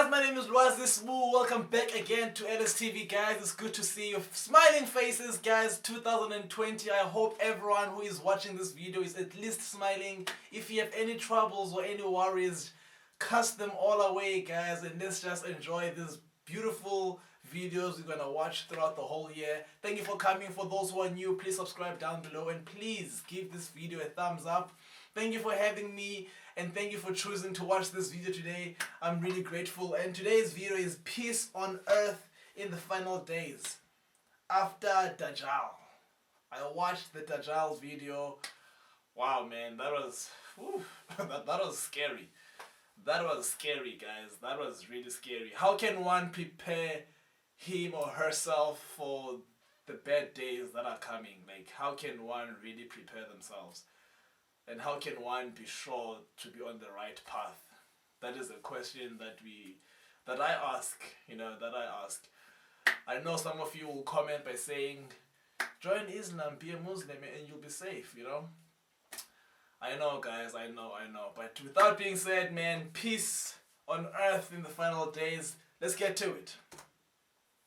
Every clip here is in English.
guys, my name is Lwazi Smooth. Welcome back again to LSTV, guys. It's good to see your smiling faces, guys. 2020. I hope everyone who is watching this video is at least smiling. If you have any troubles or any worries, cast them all away, guys, and let's just enjoy these beautiful videos we're gonna watch throughout the whole year. Thank you for coming. For those who are new, please subscribe down below and please give this video a thumbs up. Thank you for having me and thank you for choosing to watch this video today. I'm really grateful. And today's video is Peace on Earth in the Final Days. After Dajjal. I watched the Dajjal video. Wow, man, that was that was scary. That was scary, guys. That was really scary. How can one prepare him or herself for the bad days that are coming? Like, how can one really prepare themselves? And how can one be sure to be on the right path? That is a question that I ask, that I ask. I know some of you will comment by saying, join Islam, be a Muslim, and you'll be safe, I know, guys, I know. But without being said, man, peace on earth in the final days. Let's get to it.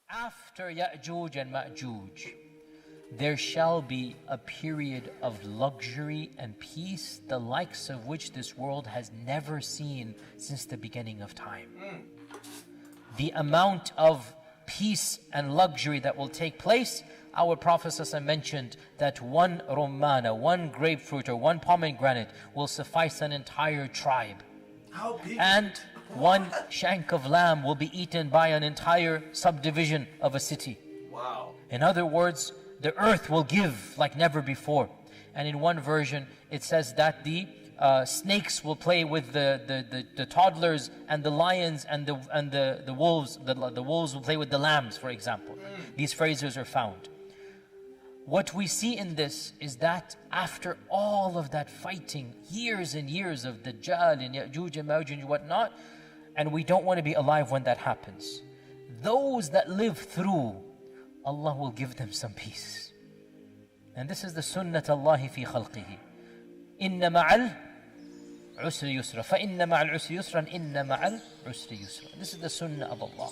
After Ya'juj and Ma'juj, there shall be a period of luxury and peace, the likes of which this world has never seen since the beginning of time. The amount of peace and luxury that will take place, our Prophet ﷺ mentioned that one rumana, one grapefruit or one pomegranate will suffice an entire tribe. How big? And one shank of lamb will be eaten by an entire subdivision of a city. Wow. In other words, the earth will give like never before. And in one version, it says that the snakes will play with the toddlers, and the lions and the wolves. The wolves will play with the lambs, for example. These phrases are found. What we see in this is that after all of that fighting, years and years of Dajjal and Ya'juj and Ma'juj and whatnot, and we don't want to be alive when that happens, those that live through, Allah will give them some peace. And this is the sunnat Allahi fi khalqihi. Inna ma'al usri yusra. Fa inna ma'al usri yusra. Inna ma'al usri yusra. This is the sunnah of Allah.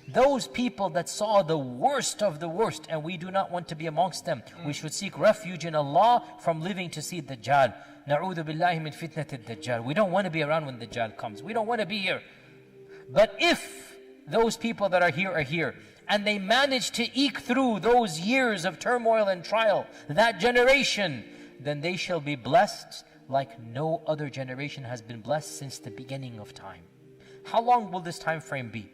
Those people that saw the worst of the worst, and we do not want to be amongst them. We should seek refuge in Allah from living to see Dajjal. Na'udhu billahi min fitnati Dajjal. We don't want to be around when Dajjal comes. We don't want to be here. But if those people that are here, and they manage to eke through those years of turmoil and trial, that generation, then they shall be blessed like no other generation has been blessed since the beginning of time. How long will this time frame be?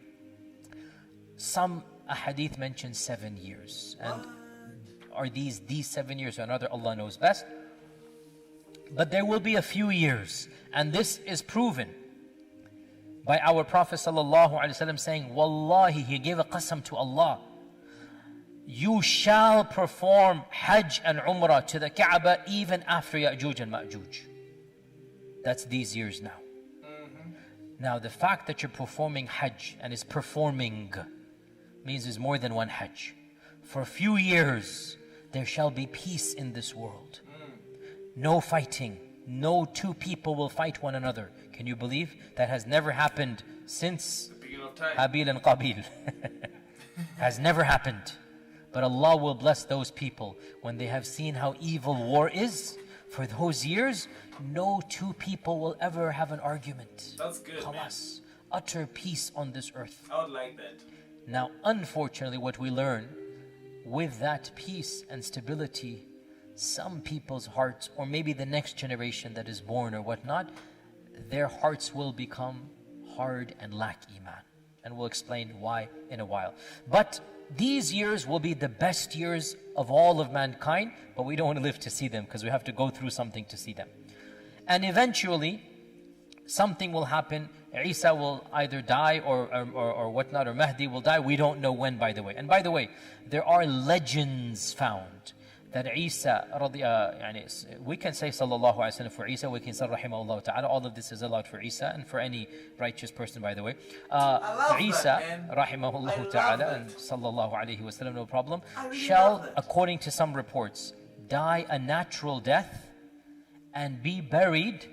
Some hadith mention 7 years. And are these 7 years or another? Allah knows best. But there will be a few years, and this is proven by our Prophet ﷺ saying, Wallahi, he gave a qasam to Allah, you shall perform Hajj and Umrah to the Kaaba even after Ya'juj and Ma'juj. That's these years now. Now the fact that you're performing Hajj, and is performing, means there's more than one Hajj. For a few years, there shall be peace in this world. No fighting. No two people will fight one another. Can you believe? That has never happened since Habil and Qabil. Has never happened. But Allah will bless those people when they have seen how evil war is. For those years, no two people will ever have an argument. That's good, Khalas. Utter peace on this earth. I would like that. Now, unfortunately, what we learn with that peace and stability, some people's hearts, or maybe the next generation that is born or whatnot, their hearts will become hard and lack iman. And we'll explain why in a while. But these years will be the best years of all of mankind, but we don't want to live to see them because we have to go through something to see them. And eventually, something will happen. Isa will either die or whatnot, or Mahdi will die. We don't know when, by the way. And by the way, there are legends found that Isa, we can say sallallahu alaihi wasallam for Isa, we can say rahimahullah ta'ala. All of this is allowed for Isa and for any righteous person, by the way. Isa, rahimahullah ta'ala, and sallallahu alaihi wasallam, no problem, shall, according to some reports, die a natural death and be buried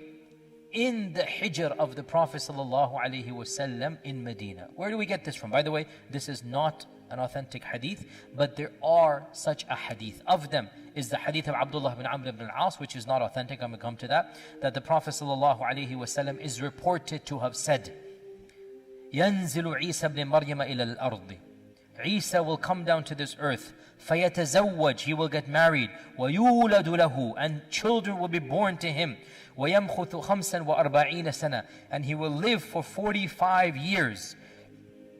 in the hijr of the Prophet ﷺ in Medina. Where do we get this from? By the way, this is not an authentic hadith, but there are such a hadith. Of them is the hadith of Abdullah ibn Amr ibn al-As, which is not authentic. I'm going to come to that the Prophet ﷺ is reported to have said, ينزل عيسى بن مريم إلى الأرض. Isa will come down to this earth. فيتزوج, he will get married. ويولد له, and children will be born to him. ويمخث 45 سنة, and he will live for 45 years.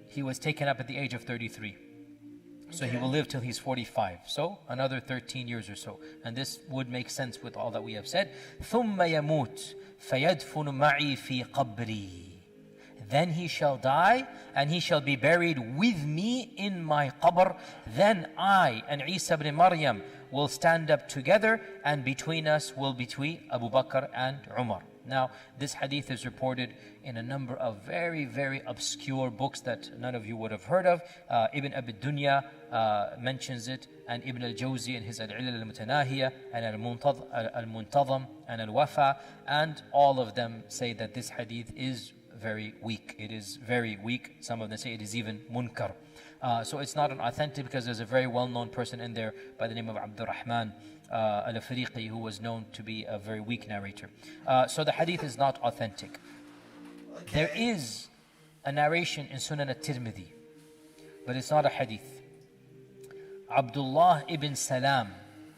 He was taken up at the age of 33. So he will live till he's 45. So another 13 years or so. And this would make sense with all that we have said. ثم يموت فيدفن معي في قبري. Then he shall die and he shall be buried with me in my qabr. Then I and Isa ibn Maryam will stand up together, and between us will be Abu Bakr and Umar. Now, this hadith is reported in a number of very, very obscure books that none of you would have heard of. Ibn Abi Dunya mentions it, and Ibn al-Jawzi in his Al-Ilal al-Mutanahiya, and Al-Muntazam, and Al-Wafa, and all of them say that this hadith is very weak. It is very weak. Some of them say it is even munkar. So it's not an authentic, because there's a very well-known person in there by the name of Abdurrahman al-Afriqi, who was known to be a very weak narrator. So the hadith is not authentic. Okay. There is a narration in Sunan al-Tirmidhi, but it's not a hadith. Abdullah ibn Salam.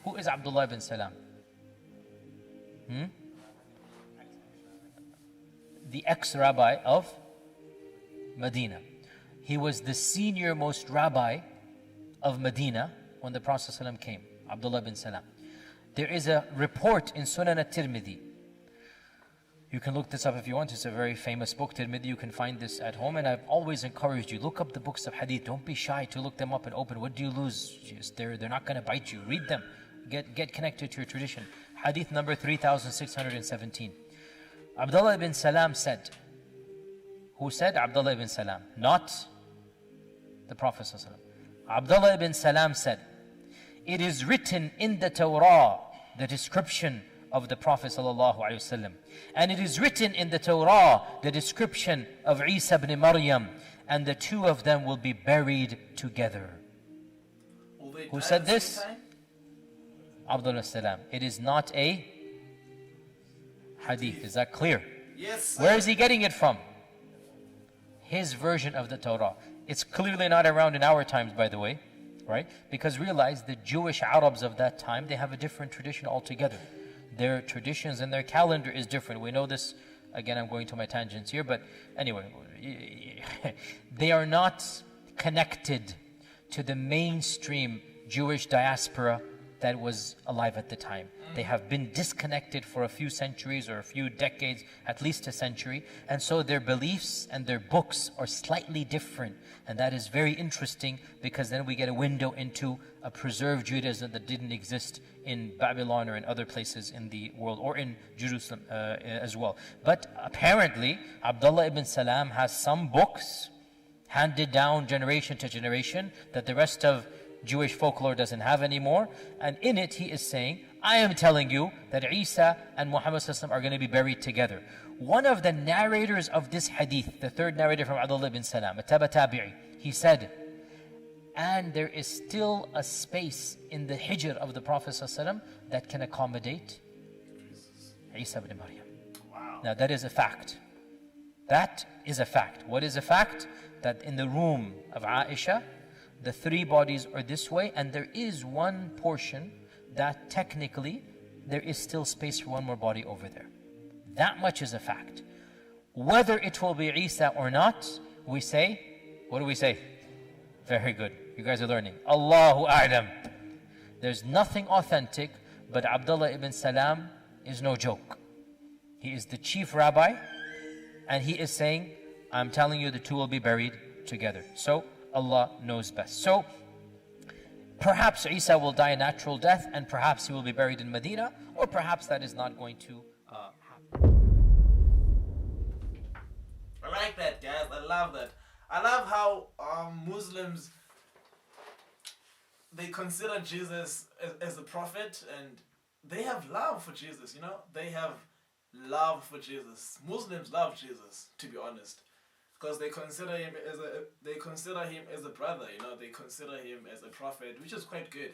Who is Abdullah ibn Salam? The ex-rabbi of Medina. He was the senior most rabbi of Medina when the Prophet ﷺ came, Abdullah ibn Salam. There is a report in Sunan al-Tirmidhi. You can look this up if you want. It's a very famous book, Tirmidhi. You can find this at home. And I've always encouraged you, look up the books of hadith. Don't be shy to look them up and open. What do you lose? They're not going to bite you. Read them. Get connected to your tradition. Hadith number 3617. Abdullah ibn Salam said. Who said? Abdullah ibn Salam. Not the Prophet ﷺ. Abdullah ibn Salam said, it is written in the Torah, the description of the Prophet ﷺ. And it is written in the Torah, the description of Isa ibn Maryam. And the two of them will be buried together. Who said this? Abdullah Salam. It is not a hadith. Is that clear? Yes. Where is he getting it from? His version of the Torah. It's clearly not around in our times, by the way, right? Because realize the Jewish Arabs of that time, they have a different tradition altogether. Their traditions and their calendar is different. We know this. Again, I'm going to my tangents here, but anyway, they are not connected to the mainstream Jewish diaspora that was alive at the time. They have been disconnected for a few centuries or a few decades, at least a century, and so their beliefs and their books are slightly different. And that is very interesting, because then we get a window into a preserved Judaism that didn't exist in Babylon or in other places in the world, or in Jerusalem as well. But apparently, Abdullah ibn Salam has some books handed down generation to generation that the rest of Jewish folklore doesn't have anymore. And in it, he is saying, I am telling you that Isa and Muhammad are going to be buried together. One of the narrators of this hadith, the third narrator from Abdullah ibn Salam, a tabi'i, he said, and there is still a space in the hijr of the Prophet that can accommodate Isa ibn Maryam. Wow. Now that is a fact. That is a fact. What is a fact? That in the room of Aisha, the three bodies are this way, and there is one portion that technically there is still space for one more body over there. That much is a fact. Whether it will be Isa or not, we say, what do we say? Very good. You guys are learning. Allahu A'lam. There's nothing authentic, but Abdullah ibn Salam is no joke. He is the chief rabbi, and he is saying, I'm telling you the two will be buried together. So Allah knows best. So perhaps Isa will die a natural death, and perhaps he will be buried in Medina, or perhaps that is not going to happen. I like that, guys. I love that. I love how Muslims, they consider Jesus as a prophet, and they have love for Jesus, you know? They have love for Jesus. Muslims love Jesus, to be honest, because they consider him as a brother. You know, they consider him as a prophet, which is quite good,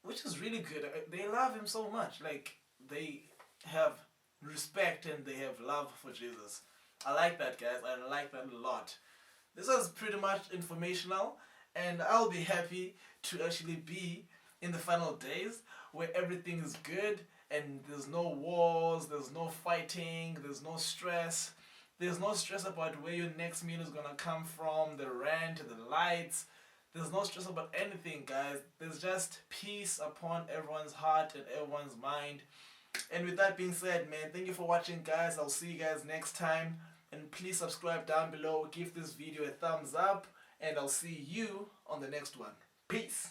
which is really good. They love him so much. Like, they have respect and they have love for Jesus. I like that, guys. I like that a lot. This was pretty much informational, and I'll be happy to actually be in the final days where everything is good and there's no wars, there's no fighting, there's no stress. There's no stress about where your next meal is gonna come from, the rent, the lights. There's no stress about anything, guys. There's just peace upon everyone's heart and everyone's mind. And with that being said, man, thank you for watching, guys. I'll see you guys next time. And please subscribe down below, give this video a thumbs up, and I'll see you on the next one. Peace.